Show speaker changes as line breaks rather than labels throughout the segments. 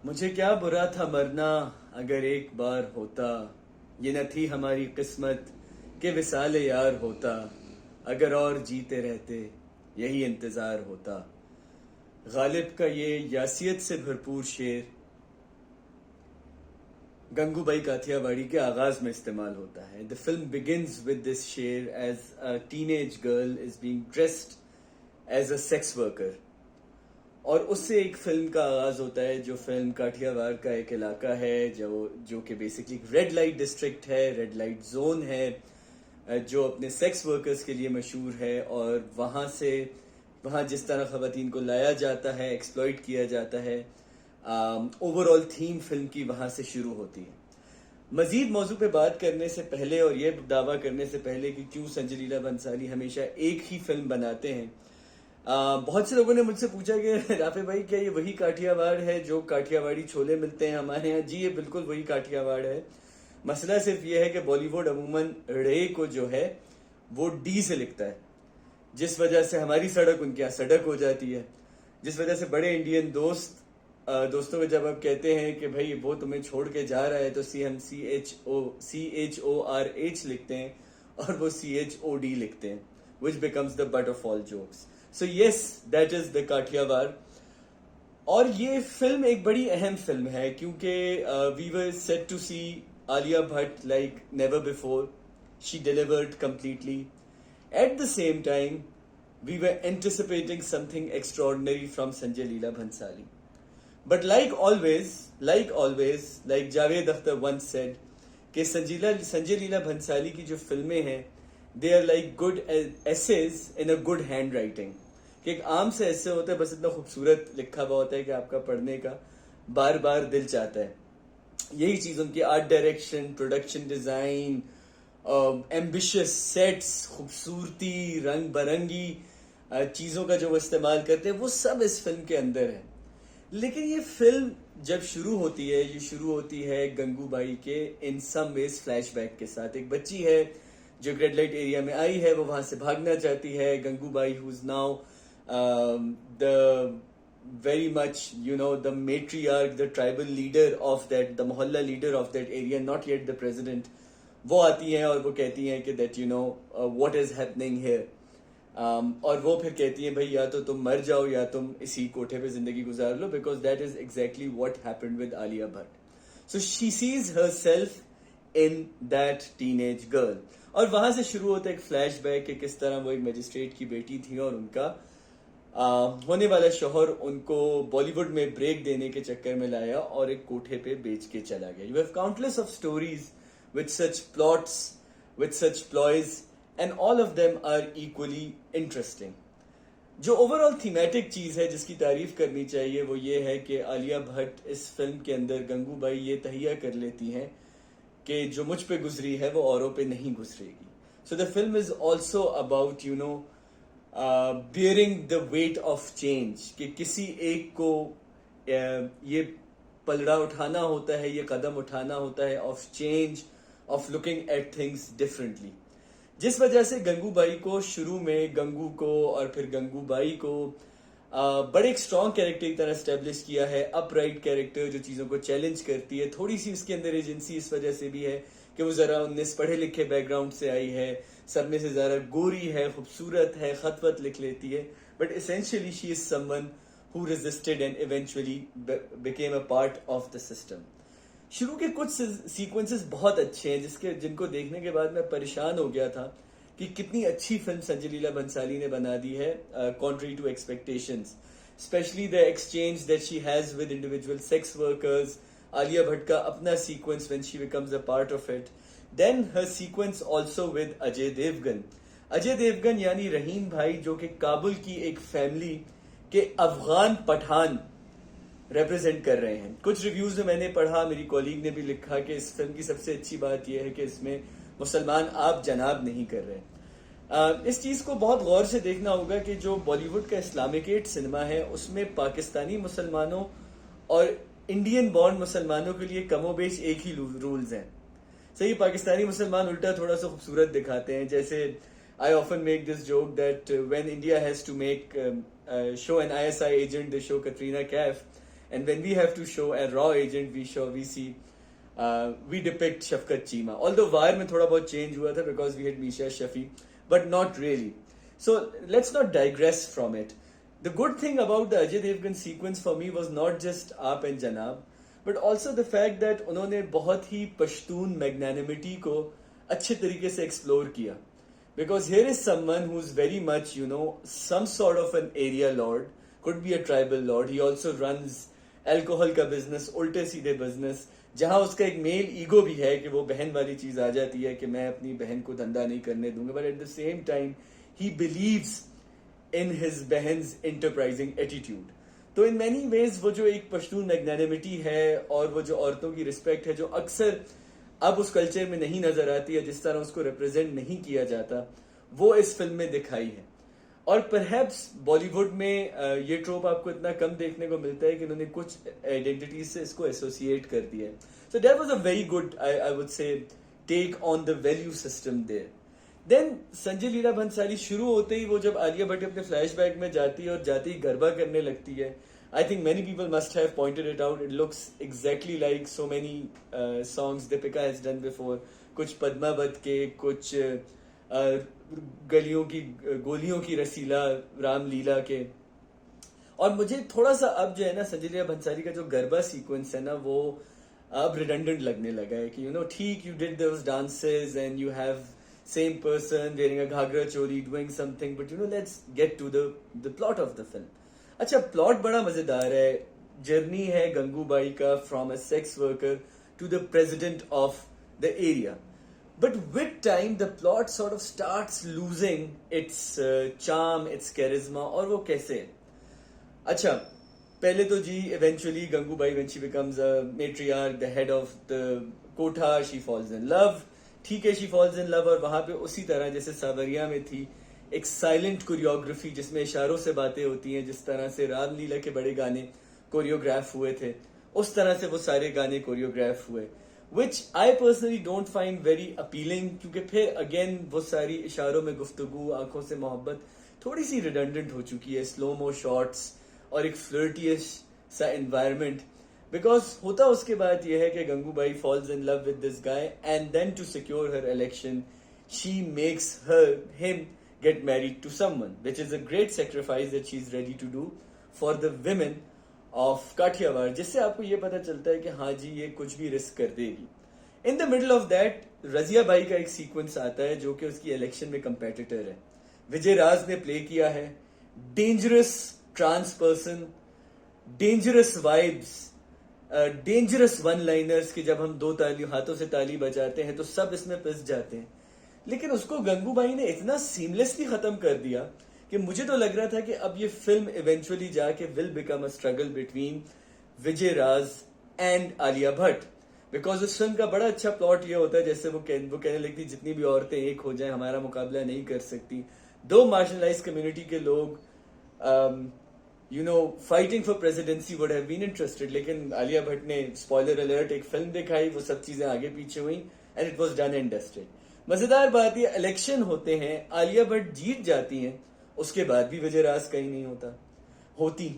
मुझे क्या बुरा था मरना अगर एक बार होता। ये न थी हमारी किस्मत के विसाल यार होता। अगर और जीते रहते यही इंतजार होता। गालिब का ये यासियत से भरपूर शेर गंगूबाई काथियावाड़ी के आगाज में इस्तेमाल होता है। The film begins with this शेर as a teenage girl is being dressed as a sex worker, और उससे एक फिल्म का आगाज होता है जो फिल्म काठियावाड़ का एक इलाका है जो कि बेसिकली रेड लाइट डिस्ट्रिक्ट है, रेड लाइट जोन है, जो अपने सेक्स वर्कर्स के लिए मशहूर है। और वहाँ जिस तरह खवातीन को लाया जाता है, एक्सप्लॉइट किया जाता है, ओवरऑल थीम फिल्म की वहाँ से शुरू होती है। मजीद मौजू पे बात करने से पहले और ये दावा करने से पहले कि क्यों संजय लीला भंसाली हमेशा एक ही फिल्म बनाते हैं, बहुत से लोगों ने मुझसे पूछा कि राफे भाई क्या ये वही काठियावाड़ है जो काठियावाड़ी छोले मिलते हैं हमारे यहाँ? जी, ये बिल्कुल वही काठियावाड़ है। मसला सिर्फ ये है कि बॉलीवुड अमूमन रे को जो है वो डी से लिखता है, जिस वजह से हमारी सड़क उनके यहाँ सड़क हो जाती है, जिस वजह से बड़े इंडियन दोस्तों को जब आप कहते हैं कि भाई वो तुम्हें छोड़ के जा रहा है तो हम CHORH लिखते हैं और वो CHOD लिखते हैं, which becomes the butt of all jokes. So yes, that is the Kathiawar. और ये फिल्म एक बड़ी अहम फिल्म है क्योंकि we were set to see Alia Bhatt like never before. She delivered completely. At the same time, we were anticipating something extraordinary from Sanjay Leela Bhansali. But like always, like Javed Akhtar once said, कि संजय लीला भंसाली की जो फिल्में हैं, they are like good essays in a good handwriting. कि एक आम से ऐसे होता है, बस इतना खूबसूरत लिखा हुआ होता है कि आपका पढ़ने का बार बार दिल चाहता है। यही चीज उनकी art direction, production design, ambitious sets, खूबसूरती, रंग बिरंगी चीजों का जो वो इस्तेमाल करते हैं, वो सब इस फिल्म के अंदर है। लेकिन ये फिल्म जब शुरू होती है, ये शुरू होती है गंगूबाई के इन सम वेज फ्लैशबैक के साथ। एक बच्ची है जो रेड लाइट एरिया में आई है, वो वहां से भागना चाहती है। Gangubai who is now the very much, the matriarch, the tribal leader of that, the mohalla leader of that area, not yet the president, वो आती हैं और वो कहती हैं कि that what is happening here, और वो फिर कहती हैं भाई या तो तुम मर जाओ या तुम इसी कोठे पे जिंदगी गुजार लो, because that is exactly what happened with Alia Bhatt. So she sees herself in that teenage girl. और वहां से शुरू होता है एक फ्लैशबैक कि किस तरह वो एक मजिस्ट्रेट की बेटी थी और उनका होने वाला शोहर उनको बॉलीवुड में ब्रेक देने के चक्कर में लाया और एक कोठे पे बेच के चला गया। You have countless of stories with such plots, with such ploys, and all of them are equally interesting. जो ओवरऑल थीमेटिक चीज है जिसकी तारीफ करनी चाहिए वो ये है कि आलिया भट्ट इस फिल्म के अंदर गंगूबाई ये तहिया कर लेती हैं कि जो मुझ पे गुजरी है वो औरों पे नहीं गुजरेगी। So the film is also about bearing the weight of change, कि किसी एक को ये पलड़ा उठाना होता है, ये कदम उठाना होता है of change, of looking at things differently. जिस वजह से गंगूबाई को शुरू में गंगू को और फिर गंगूबाई को बड़े एक स्ट्रॉन्ग कैरेक्टर की तरह स्टेब्लिश किया है, अपराइट कैरेक्टर जो चीजों को चैलेंज करती है। थोड़ी सी उसके अंदर एजेंसी इस वजह से भी है कि वो जरा 19 पढ़े लिखे बैकग्राउंड से आई है, सब में से ज्यादा गोरी है, खूबसूरत है, खत वत लिख लेती है, but essentially she is someone who resisted and eventually became a part of the system. शुरू के कुछ सीक्वेंसेस बहुत अच्छे हैं जिनको देखने के बाद मैं परेशान हो गया था कि कितनी अच्छी फिल्म संजय लीला भंसाली ने बना दी है, contrary to expectations, specially the exchange that she has with individual sex workers. Alia Bhatt का अपना sequence when she becomes a part of it, then her sequence also with Ajay Devgn यानी रहीम भाई, जो कि काबुल की एक फैमिली के अफगान पठान रिप्रेजेंट कर रहे हैं। कुछ रिव्यूज में मैंने पढ़ा, मेरी कॉलीग ने भी लिखा कि इस फिल्म की सबसे अच्छी बात यह है कि इसमें मुसलमान आप जनाब नहीं कर रहे। इस चीज को बहुत गौर से देखना होगा कि जो बॉलीवुड का इस्लामिकेट सिनेमा है उसमें पाकिस्तानी मुसलमानों और इंडियन बॉर्न मुसलमानों के लिए कमोबेश एक ही रूल्स हैं। सही, पाकिस्तानी मुसलमान उल्टा थोड़ा सा खूबसूरत दिखाते हैं। जैसे I often make this joke that when India has to make show an ISI agent, they show Katrina Kaif, and when we have to show a raw agent, we depict Shafkat Cheema. Although War में थोड़ा बहुत change हुआ था because we had Misha Shafi, but not really. So let's not digress from it. The good thing about the Ajay Devgan sequence for me was not just Aap and Janab, but also the fact that उन्होंने बहुत ही Pashtun magnanimity को अच्छे तरीके से explore किया. Because here is someone who's very much, some sort of an area lord, could be a tribal lord. He also runs alcohol का business, उल्टे सीधे business, जहाँ उसका एक मेल ईगो भी है कि वो बहन वाली चीज आ जाती है कि मैं अपनी बहन को धंधा नहीं करने दूंगा. But at the same time, he believes in his बहन's enterprising attitude. तो in many ways वो जो एक पश्तून मैग्नानिमिटी है और वो जो औरतों की रिस्पेक्ट है जो अक्सर अब उस कल्चर में नहीं नजर आती है, जिस तरह उसको रिप्रेजेंट नहीं किया जाता, वो इस फिल्म में दिखाई है. और परहैप्स बॉलीवुड में ये ट्रोप आपको इतना कम देखने को मिलता है कि उन्होंने कुछ आइडेंटिटीज से इसको एसोसिएट कर दिया है. So that was a very good, I would say, take on the value system there. Then Sanjay Leela Bhansali शुरू होते ही वो जब आलिया भट्ट अपने फ्लैशबैक में जाती है और जाते ही गरबा करने लगती है, I think many people must have pointed it out. It looks exactly like so many songs Deepika has done before. कुछ पद्मावत के, कुछ गलियों की गोलियों की रसीला रामलीला के. और मुझे थोड़ा सा अब जो है ना संजय लीला भंसाली का जो गरबा सीक्वेंस है ना, वो अब रिडंडेंट लगने लगा है कि ठीक, you did those dances and you have same person wearing a ghagra choli doing something, but let's get to the plot of the film. अच्छा, प्लॉट बड़ा मजेदार है. जर्नी है गंगूबाई का from a sex worker to the president of the area. But with time the plot sort of starts losing its charm, its charisma. और वो कैसे? अच्छा, पहले तो जी eventually Gangubai when she becomes a matriarch, the head of the कोठा, she falls in love. ठीक है, शी फॉल्स इन लव, और वहां पे उसी तरह जैसे सावरिया में थी एक साइलेंट कोरियोग्राफी जिसमें इशारों से बातें होती हैं, जिस तरह से रामलीला के बड़े गाने कोरियोग्राफ हुए थे, उस तरह से वो सारे गाने कोरियोग्राफ हुए, which I personally don't find very appealing. क्योंकि फिर अगेन वो सारी इशारों में गुफ्तगू, आंखों से मोहब्बत थोड़ी सी रिडंडेंट हो चुकी है. स्लो मो शॉट्स और एक फ्लर्टियस सा एनवायरमेंट. बिकॉज होता उसके बाद यह है कि Gangubai falls in love with this guy and then to secure her election she makes him get married to someone, which is a great sacrifice that she's ready to do for the women of Kathiawar, जिससे आपको ये पता चलता है कि हाँ जी, ये कुछ भी रिस्क कर देगी. In the middle of that, Razia by का एक सीक्वेंस आता है जो कि उसकी इलेक्शन में कंपेटिटर है. विजय राज ने प्ले किया है. Dangerous trans person, dangerous vibes, dangerous one liners कि जब हम दो ताली हाथों से ताली बजाते हैं तो सब इसमें पिस जाते हैं. लेकिन उसको गंगूबाई ने इतना सीमलेसली खत्म कर दिया कि मुझे तो लग रहा था कि अब ये फिल्म इवेंचुअली जाके will become a struggle between Vijay Raj and Alia Bhatt. Because उस फिल्म का बड़ा अच्छा प्लॉट ये होता है, जैसे वो कहने लगती जितनी भी औरतें एक हो जाएं हमारा मुकाबला नहीं कर सकती. दो मार्जिनलाइज कम्युनिटी के लोग fighting for presidency would have been interested. लेकिन आलिया भट्ट ने, स्पॉइलर अलर्ट, एक फिल्म दिखाई, वो सब चीजें आगे पीछे हुई and it was done and dusted. मजेदार बात ये, इलेक्शन होते हैं, आलिया भट्ट जीत जाती हैं, उसके बाद भी विजय राज कहीं नहीं होती.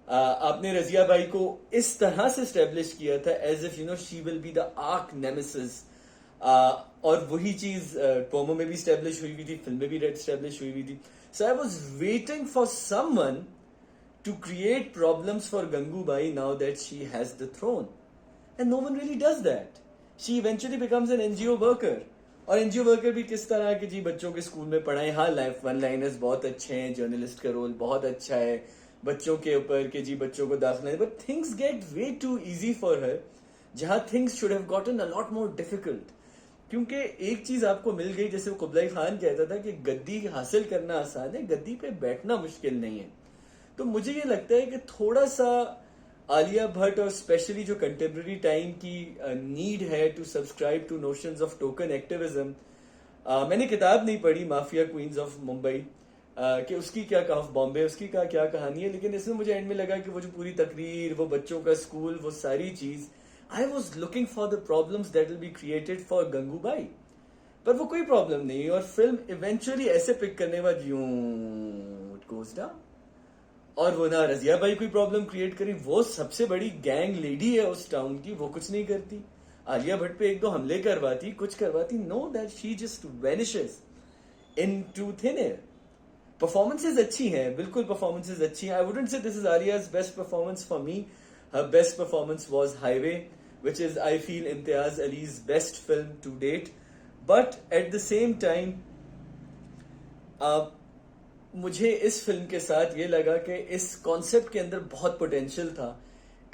आपने रजिया बाई को इस तरह से स्टेब्लिश किया था as if she will be the arch nemesis. और वही चीज प्रोमो में भी स्टेब्लिश हुई थी, फिल्म में भी स्टेब्लिश हुई थी. So I was waiting for someone to create problems for Gangubai now that she has the throne, and no one really does that. She eventually becomes an NGO worker. और NGO worker भी किस तरह के जी, बच्चों के school में पढ़ाएं. हाँ, life one liners बहुत अच्छे हैं, जर्नलिस्ट का रोल बहुत अच्छा है बच्चों के ऊपर कि जी बच्चों को दाखिला, but things get way too easy for her, जहां things should have gotten a lot more difficult. क्योंकि एक चीज आपको मिल गई, जैसे वो कुबलाई खान कहता था कि गद्दी हासिल करना आसान है, गद्दी पे बैठना मुश्किल नहीं है. तो मुझे ये लगता है कि थोड़ा सा आलिया भट्ट और स्पेशली जो कंटेम्प्रेरी टाइम की नीड है to subscribe to notions of token activism. मैंने किताब नहीं पढ़ी माफिया क्वींस ऑफ मुंबई कि उसकी क्या ऑफ बॉम्बे, उसकी क्या कहानी है, लेकिन इसमें मुझे एंड में लगा कि वो जो पूरी तकरीर, वो बच्चों का स्कूल, वो सारी चीज, I was looking for the problems that will be created for Gangubai, पर वो कोई प्रॉब्लम नहीं. और फिल्म इवेंचुअली ऐसे पिक करने बाद यूं इट गोज डाउन. और वो ना रजिया भाई कोई प्रॉब्लम क्रिएट करी, वो सबसे बड़ी गैंग लेडी है उस टाउन की, वो कुछ नहीं करती। आलिया भट्ट पे एक दो हमले करवाती, कुछ करवाती, no, that she just vanishes into thin air. Performances अच्छी हैं, बिल्कुल परफॉर्मेंसेज अच्छी हैं। I wouldn't say this is Alia's best performance for me. Her best performance was Highway, which is I feel Imtiaz Ali's best film to date. But at the same time, मुझे इस film के साथ ये लगा कि इस कॉन्सेप्ट के अंदर बहुत पोटेंशियल था,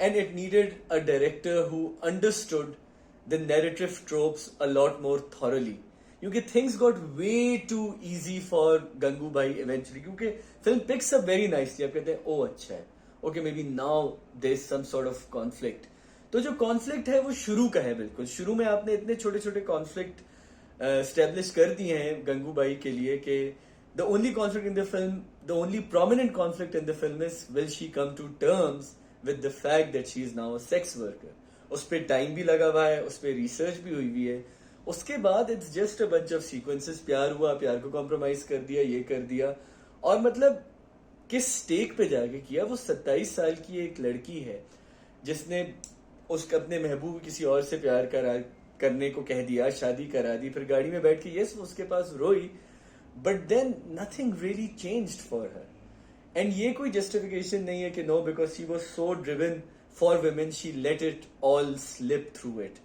and it needed a director who understood the narrative tropes a lot more thoroughly, क्योंकि things got way too easy for Gangubai eventually, क्योंकि film picks up very nicely. आप कहते हैं ओ अच्छा है, okay may be now there is some sort of conflict. तो जो कॉन्फ्लिक्ट है वो शुरू का है, बिल्कुल शुरू में आपने इतने छोटे छोटे कॉन्फ्लिक्ट स्टेब्लिश कर दिए हैं गंगूबाई के लिए कि the only conflict in the film, the only prominent conflict in the film is will she come to terms with the fact that she is now a sex worker. उस पर time भी लगा हुआ है, उस पर रिसर्च भी हुई है। उसके बाद it's just a bunch of sequences, प्यार हुआ, प्यार को कॉम्प्रोमाइज कर दिया, ये कर दिया, और मतलब किस स्टेक पे जाके किया। वो 27 साल की एक लड़की है जिसने उसके अपने महबूब किसी और से प्यार करने को कह दिया, शादी करा दी, फिर गाड़ी में बैठ के यस उसके पास रोई, but then nothing really changed for her. And ये कोई जस्टिफिकेशन नहीं है कि no because she was so driven for women she let it all slip through it.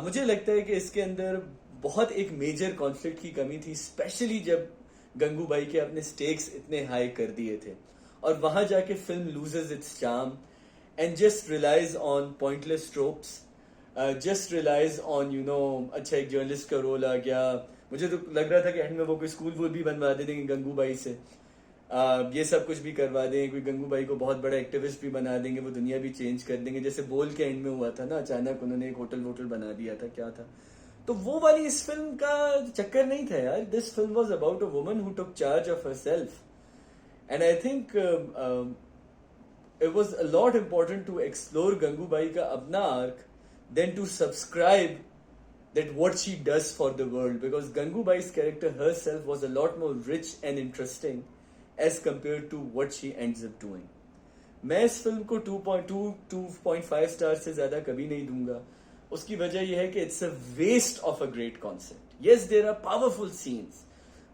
मुझे लगता है कि इसके अंदर बहुत एक मेजर कॉन्फ्लिक्ट की कमी थी, स्पेशली जब गंगूबाई के अपने स्टेक्स इतने हाई कर दिए थे, और वहां जाके film loses its charm and just relies on pointless tropes, just relies on you know, अच्छा एक जर्नलिस्ट का रोल आ गया। मुझे तो लग रहा था कि एंड में वो कोई स्कूल वूल भी बनवा दे देंगे गंगूबाई से, ये सब कुछ भी करवा देंगे, कोई गंगूबाई को बहुत बड़ा एक्टिविस्ट भी बना देंगे, वो दुनिया भी चेंज कर देंगे, जैसे बोल के एंड में हुआ था ना, अचानक उन्होंने एक होटल वोटल बना दिया था, क्या था। तो वो वाली इस फिल्म का चक्कर नहीं था यार। This film was about a woman who took charge of herself, and I think it was a lot important to explore Gangubai ka apna arc than to subscribe that what she does for the world, because Gangubai's character herself was a lot more rich and interesting as compared to what she ends up doing. मैं इस film को 2.2 2.5 star से ज्यादा कभी नहीं दूंगा। उसकी वजह यह है कि it's a waste of a great concept. Yes there are powerful scenes,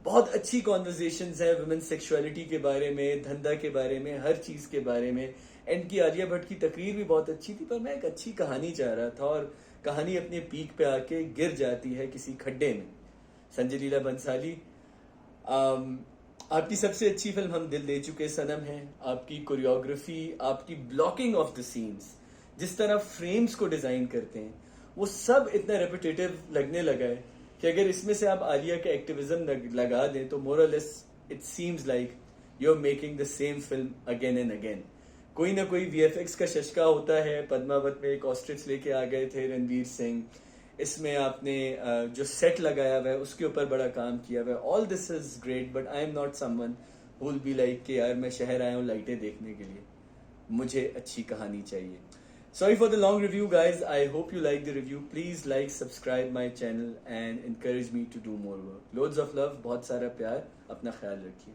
बहुत अच्छी कॉन्वर्जेशंस है वुमेन सेक्सुअलिटी के बारे में, धंधा के बारे में, हर चीज के बारे में। एंड की आलिया भट्ट की तकरीर भी बहुत अच्छी थी, पर मैं एक अच्छी कहानी चाह रहा था, और कहानी अपने पीक पे आके गिर जाती है किसी खड्डे में। संजय लीला बंसाली, आपकी सबसे अच्छी फिल्म हम दिल दे चुके सनम है। आपकी कोरियोग्राफी, आपकी ब्लॉकिंग ऑफ द सीन्स, जिस तरह फ्रेम्स को डिजाइन करते हैं, वो सब इतना रेपिटेटिव लगने लगा है कि अगर इसमें से आप आलिया का एक्टिविज्म लगा दें तो मोर और less it seems like you are making the same film again and again. कोई ना कोई वीएफएक्स का शशका होता है। पद्मावत में एक ऑस्ट्रिच लेके आ गए थे रणवीर सिंह, इसमें आपने जो सेट लगाया हुआ है उसके ऊपर बड़ा काम किया हुआ है। All this is great, but I am not someone who will be like कि यार मैं शहर आया हूँ लाइटें देखने के लिए, मुझे अच्छी कहानी चाहिए। Sorry for the long review, guys. I hope you like the review. Please like, subscribe my channel and encourage me to do more work. Loads of love, बहुत सारा प्यार, अपना ख्याल रखिए।